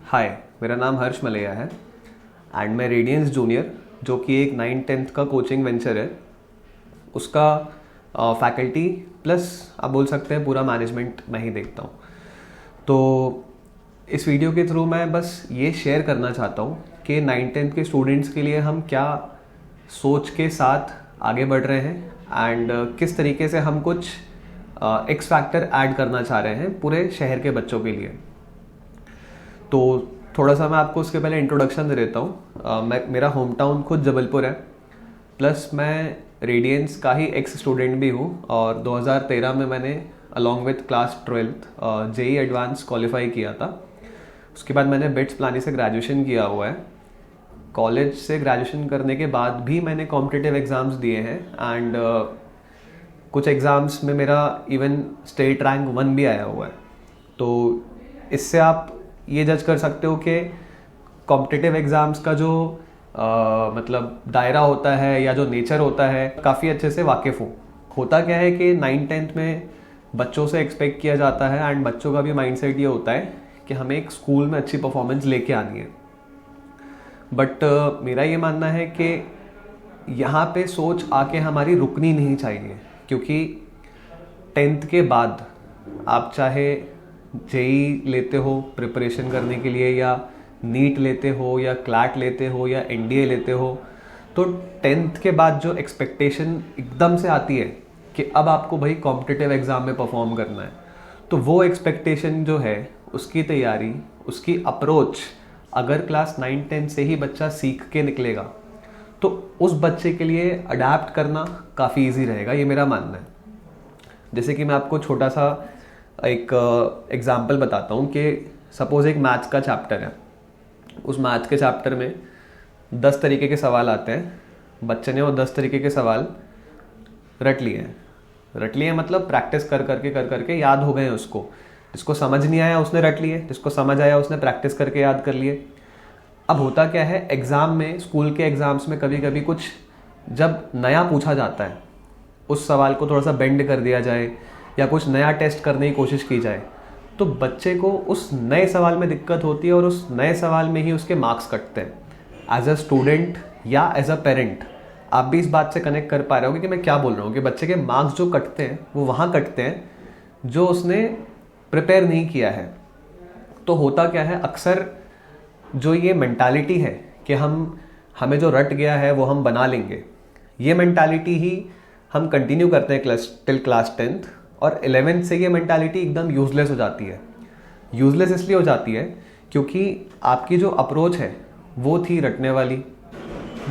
हाय, मेरा नाम हर्ष मलैया है एंड मैं रेडियंस जूनियर जो कि एक 9th-10th का कोचिंग वेंचर है उसका फैकल्टी प्लस आप बोल सकते हैं पूरा मैनेजमेंट मैं ही देखता हूँ। तो इस वीडियो के थ्रू मैं बस ये शेयर करना चाहता हूँ कि 9th-10th के स्टूडेंट्स के लिए हम क्या सोच के साथ आगे बढ़ रहे हैं एंड किस तरीके से हम कुछ एक्स फैक्टर ऐड करना चाह रहे हैं पूरे शहर के बच्चों के लिए। तो थोड़ा सा मैं आपको उसके पहले इंट्रोडक्शन दे देता हूँ। मेरा होम टाउन खुद जबलपुर है, प्लस मैं रेडियंस का ही एक्स स्टूडेंट भी हूँ और 2013 में मैंने along with class 12th JEE advance qualify किया था। उसके बाद मैंने बिट्स प्लानी से ग्रेजुएशन किया हुआ है। कॉलेज से ग्रेजुएशन करने के बाद भी मैंने कॉम्पिटिटिव एग्ज़ाम्स दिए हैं एंड कुछ एग्ज़ाम्स में मेरा इवन स्टेट रैंक 1 भी आया हुआ है। तो इससे आप ये जज कर सकते हो कि कॉम्पिटिटिव एग्ज़ाम्स का जो मतलब दायरा होता है या जो नेचर होता है काफ़ी अच्छे से वाकिफ़ हूँ। होता क्या है कि 9th-10th में बच्चों से एक्सपेक्ट किया जाता है एंड बच्चों का भी माइंडसेट ये होता है कि हमें एक स्कूल में अच्छी परफॉर्मेंस लेके आनी है। बट मेरा ये मानना है कि यहाँ पे सोच आके हमारी रुकनी नहीं चाहिए, क्योंकि 10th के बाद आप चाहे जेई लेते हो प्रिपरेशन करने के लिए या नीट लेते हो या क्लैट लेते हो या एनडीए लेते हो, तो 10th के बाद जो एक्सपेक्टेशन एकदम से आती है कि अब आपको भाई कॉम्पिटिटिव एग्ज़ाम में परफॉर्म करना है, तो वो एक्सपेक्टेशन जो है उसकी तैयारी, उसकी अप्रोच अगर क्लास 9-10 से ही बच्चा सीख के निकलेगा तो उस बच्चे के लिए अडेप्ट करना काफ़ी इजी रहेगा, ये मेरा मानना है। जैसे कि मैं आपको छोटा सा एक एग्जाम्पल बताता हूँ कि सपोज़ एक मैथ्स का चैप्टर है। उस मैथ्स के चैप्टर में 10 तरीके के सवाल आते हैं। बच्चे ने वो 10 तरीके के सवाल रट लिए मतलब प्रैक्टिस कर करके याद हो गए हैं उसको। जिसको समझ नहीं आया उसने रट लिए, जिसको समझ आया उसने प्रैक्टिस करके याद कर लिए। अब होता क्या है, एग्ज़ाम में, स्कूल के एग्ज़ाम्स में कभी कभी कुछ जब नया पूछा जाता है, उस सवाल को थोड़ा सा बेंड कर दिया जाए या कुछ नया टेस्ट करने की कोशिश की जाए, तो बच्चे को उस नए सवाल में दिक्कत होती है और उस नए सवाल में ही उसके मार्क्स कटते हैं। एज अ स्टूडेंट या एज अ पेरेंट आप भी इस बात से कनेक्ट कर पा रहे हो कि मैं क्या बोल रहा हूँ, कि बच्चे के मार्क्स जो कटते हैं वो वहाँ कटते हैं जो उसने प्रिपेयर नहीं किया है। तो होता क्या है, अक्सर जो ये मेंटालिटी है कि हमें जो रट गया है वो हम बना लेंगे, ये मेंटालिटी ही हम कंटिन्यू करते हैं टिल क्लास 10th, और 11th से ये मेंटालिटी एकदम यूज़लेस हो जाती है। यूज़लेस इसलिए हो जाती है क्योंकि आपकी जो अप्रोच है वो थी रटने वाली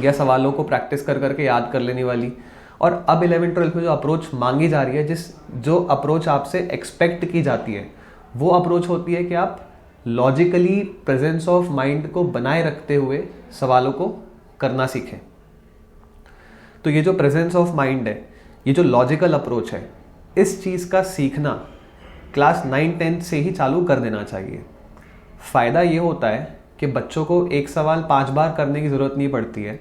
या सवालों को प्रैक्टिस कर करके याद कर लेने वाली, और अब 11th-12th में जो अप्रोच मांगी जा रही है, जो अप्रोच आपसे एक्सपेक्ट की जाती है, वो अप्रोच होती है कि आप लॉजिकली प्रेजेंस ऑफ माइंड को बनाए रखते हुए सवालों को करना सीखें। तो ये जो प्रेजेंस ऑफ माइंड है, ये जो लॉजिकल अप्रोच है, इस चीज़ का सीखना क्लास 9-10 से ही चालू कर देना चाहिए। फ़ायदा ये होता है कि बच्चों को एक सवाल 5 बार करने की ज़रूरत नहीं पड़ती है।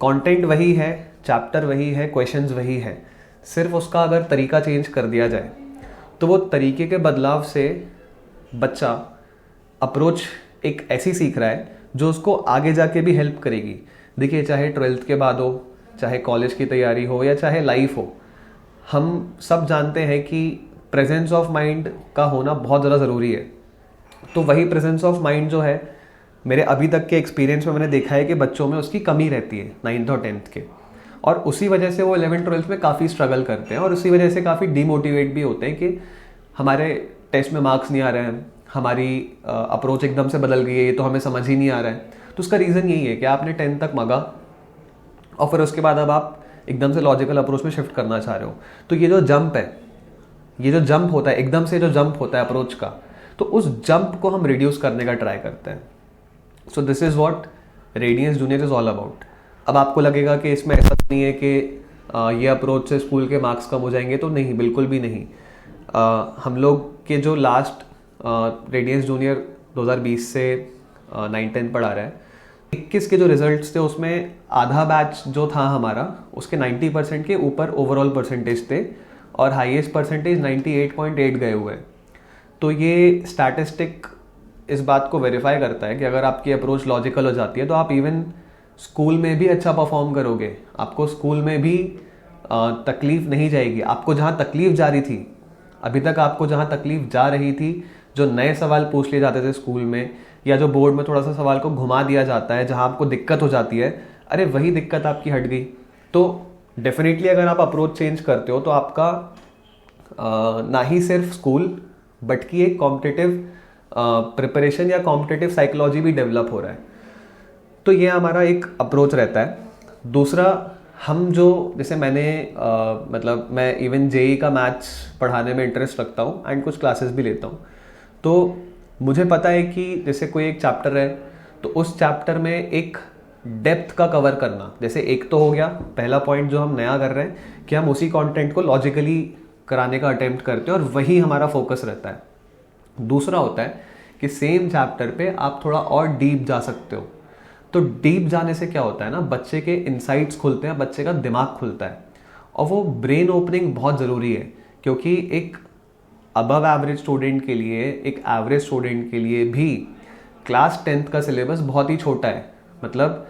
कंटेंट वही है, चैप्टर वही है, क्वेश्चंस वही है, सिर्फ उसका अगर तरीका चेंज कर दिया जाए तो वो तरीके के बदलाव से बच्चा अप्रोच एक ऐसी सीख रहा है जो उसको आगे जाके भी हेल्प करेगी। देखिए, चाहे 12th के बाद हो, चाहे कॉलेज की तैयारी हो या चाहे लाइफ हो, हम सब जानते हैं कि प्रेजेंस ऑफ माइंड का होना बहुत ज़्यादा ज़रूरी है। तो वही प्रेजेंस ऑफ माइंड जो है, मेरे अभी तक के एक्सपीरियंस में मैंने देखा है कि बच्चों में उसकी कमी रहती है 9th और 10th के, और उसी वजह से वो 11th-12th में काफ़ी स्ट्रगल करते हैं और उसी वजह से काफ़ी डीमोटिवेट भी होते हैं कि हमारे टेस्ट में मार्क्स नहीं आ रहे हैं, हमारी अप्रोच एकदम से बदल गई है, ये तो हमें समझ ही नहीं आ रहा है। तो उसका रीज़न यही है कि आपने 10th तक मांगा और फिर उसके बाद अब आप एकदम से लॉजिकल अप्रोच में शिफ्ट करना चाह रहे हो। तो ये जो जंप है, ये जो जंप होता है, एकदम से जो जंप होता है अप्रोच का, तो उस जंप को हम रिड्यूस करने का ट्राई करते हैं। So this is what Radiance junior is all about. अब आपको लगेगा कि इसमें ऐसा नहीं है कि ये अप्रोच से स्कूल के मार्क्स कम हो जाएंगे, तो नहीं, बिल्कुल भी नहीं। हम लोग के जो लास्ट रेडियंस जूनियर 2020 से 9-10 पढ़ा रहा है, 21 के जो रिजल्ट्स थे उसमें आधा बैच जो था हमारा, उसके 90% के ऊपर ओवरऑल परसेंटेज थे और हाईएस्ट परसेंटेज 98.8 गए हुए। तो ये स्टैटिस्टिक इस बात को वेरीफाई करता है कि अगर आपकी अप्रोच लॉजिकल हो जाती है तो आप इवन स्कूल में भी अच्छा परफॉर्म करोगे। आपको स्कूल में भी तकलीफ नहीं जाएगी। आपको जहाँ तकलीफ जा रही थी, अभी तक आपको जहाँ तकलीफ जा रही थी, जो नए सवाल पूछ लिए जाते थे स्कूल में, या जो बोर्ड में थोड़ा सा सवाल को घुमा दिया जाता है, जहाँ आपको दिक्कत हो जाती है, अरे वही दिक्कत आपकी हट गई। तो डेफिनेटली अगर आप अप्रोच चेंज करते हो तो आपका ना ही सिर्फ स्कूल बट कि एक कॉम्पिटिटिव प्रिपरेशन या कॉम्पिटिटिव साइकोलॉजी भी डेवलप हो रहा है। तो ये हमारा एक अप्रोच रहता है। दूसरा, हम जो जैसे मैंने मतलब मैं इवन जेई का मैथ्स पढ़ाने में इंटरेस्ट रखता हूँ एंड कुछ क्लासेस भी लेता हूँ। तो मुझे पता है कि जैसे कोई एक चैप्टर है तो उस चैप्टर में एक डेप्थ का कवर करना, जैसे एक तो हो गया पहला पॉइंट जो हम नया कर रहे हैं कि हम उसी कंटेंट को लॉजिकली कराने का अटेम्प्ट करते हैं और वही हमारा फोकस रहता है। दूसरा होता है कि सेम चैप्टर पे आप थोड़ा और डीप जा सकते हो। तो डीप जाने से क्या होता है ना, बच्चे के इनसाइट्स खुलते हैं, बच्चे का दिमाग खुलता है, और वो ब्रेन ओपनिंग बहुत ज़रूरी है। क्योंकि एक अबव एवरेज स्टूडेंट के लिए, एक एवरेज स्टूडेंट के लिए भी क्लास 10th का सिलेबस बहुत ही छोटा है। मतलब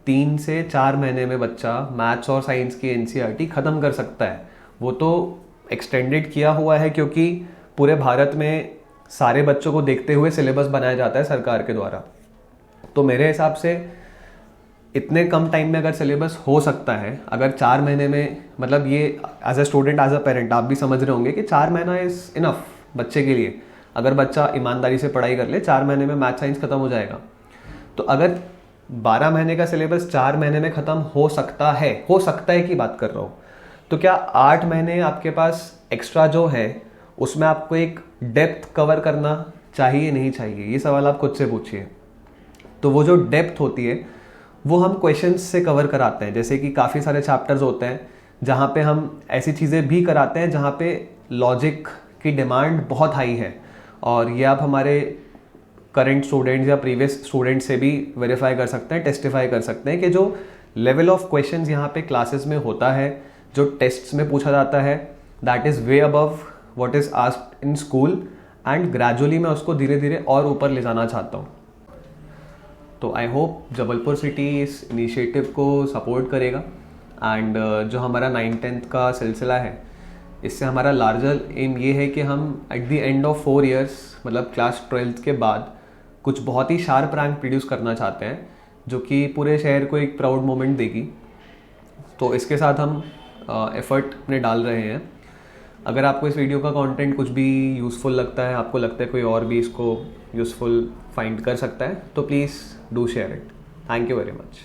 3 से 4 महीने में बच्चा मैथ्स और साइंस की एनसीईआरटी ख़त्म कर सकता है। वो तो एक्सटेंडेड किया हुआ है क्योंकि पूरे भारत में सारे बच्चों को देखते हुए सिलेबस बनाया जाता है सरकार के द्वारा। तो मेरे हिसाब से इतने कम टाइम में अगर सिलेबस हो सकता है, अगर 4 महीने में, मतलब ये as a student, as a parent आप भी समझ रहे होंगे कि 4 महीना इज़ इनफ बच्चे के लिए। अगर बच्चा ईमानदारी से पढ़ाई कर ले 4 महीने में मैथ साइंस खत्म हो जाएगा। तो अगर 12 महीने का सिलेबस 4 महीने में ख़त्म हो सकता है की बात कर रहा हूँ, तो क्या 8 महीने आपके पास एक्स्ट्रा जो है उसमें आपको एक डेप्थ कवर करना चाहिए नहीं चाहिए? ये सवाल आप खुद से पूछिए। तो वो जो डेप्थ होती है वो हम क्वेश्चंस से कवर कराते हैं। जैसे कि काफ़ी सारे चैप्टर्स होते हैं जहाँ पे हम ऐसी चीज़ें भी कराते हैं जहाँ पे लॉजिक की डिमांड बहुत हाई है, और ये आप हमारे करंट स्टूडेंट्स या प्रीवियस स्टूडेंट्स से भी वेरीफाई कर सकते हैं, टेस्टिफाई कर सकते हैं कि जो लेवल ऑफ क्वेश्चंस यहाँ पे क्लासेस में होता है, जो टेस्ट्स में पूछा जाता है, that is way above what is asked in school, and gradually मैं उसको धीरे धीरे और ऊपर ले जाना चाहता हूँ। तो आई होप जबलपुर सिटी इस इनिशिएटिव को सपोर्ट करेगा, एंड जो हमारा 9th-10th का सिलसिला है, इससे हमारा लार्जर एम ये है कि हम at the end of 4 years, मतलब क्लास 12th के बाद, कुछ बहुत ही शार्प रैंक प्रोड्यूस करना चाहते हैं जो कि पूरे शहर को एक प्राउड मोमेंट देगी। तो इसके साथ हम एफर्ट में डाल रहे हैं। अगर आपको इस वीडियो का कंटेंट कुछ भी यूज़फुल लगता है, आपको लगता है कोई और भी इसको यूज़फुल फाइंड कर सकता है, तो please do share it. Thank you very much.